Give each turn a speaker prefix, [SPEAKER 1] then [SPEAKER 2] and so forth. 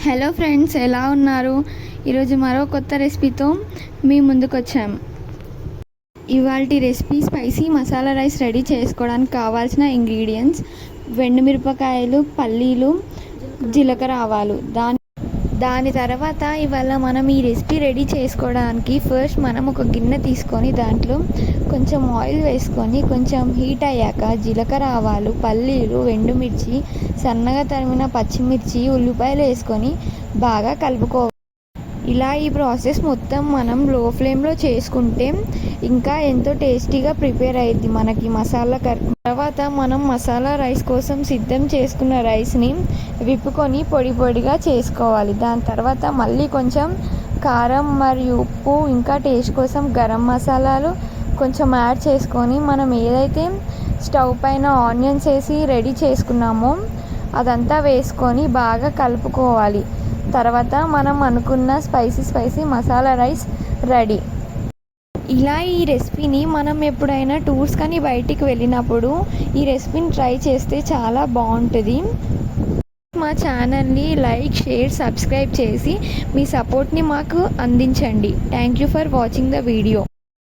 [SPEAKER 1] Hello friends, ఎలా ఉన్నారు? ఈరోజు మరో కొత్త రెసిపీతో మీ ముందుకు వచ్చాం. ఇవాల్టి recipe spicy masala rice ready చేసుకోవడానికి కావాల్సిన ఇంగ్రీడియంట్స్: మిరపకాయలు, పల్లీలు, జీలకర్ర, ఆవాలు. దాని తర్వాత ఇవాళ మనం ఈ రెసిపీ రెడీ చేసుకోవడానికి ఫస్ట్ మనం ఒక గిన్నె తీసుకొని దాంట్లో కొంచెం ఆయిల్ వేసుకొని కొంచెం హీట్ అయ్యాక జీలకర్ర, ఆవాలు, పల్లీలు, ఎండుమిర్చి, సన్నగా తరిమిన పచ్చిమిర్చి, ఉల్లిపాయలు వేసుకొని బాగా కలుపుకోవాలి. ఇలా ఈ ప్రాసెస్ మొత్తం మనం లో ఫ్లేమ్లో చేసుకుంటే ఇంకా ఎంతో టేస్టీగా ప్రిపేర్ అయ్యిద్ది మనకి మసాలా కర్రీ. తర్వాత మనం మసాలా రైస్ కోసం సిద్ధం చేసుకున్న రైస్ని విప్పుకొని పొడి పొడిగా చేసుకోవాలి. దాని తర్వాత మళ్ళీ కొంచెం కారం మరియు ఉప్పు, ఇంకా టేస్ట్ కోసం గరం మసాలాలు కొంచెం యాడ్ చేసుకొని మనం ఏదైతే స్టవ్ పైన ఆనియన్స్ వేసి రెడీ చేసుకున్నామో అదంతా వేసుకొని బాగా కలుపుకోవాలి. తర్వాత మనం అనుకున్న స్పైసీ మసాలా రైస్ రెడీ. ఇలా ఈ రెసిపీని మనం ఎప్పుడైనా టూర్స్ కానీ బయటికి వెళ్ళినప్పుడు ఈ రెసిపీని ట్రై చేస్తే చాలా బాగుంటుంది. మా ఛానల్ని లైక్, షేర్, సబ్స్క్రైబ్ చేసి మీ సపోర్ట్ని మాకు అందించండి. Thank you for watching the video.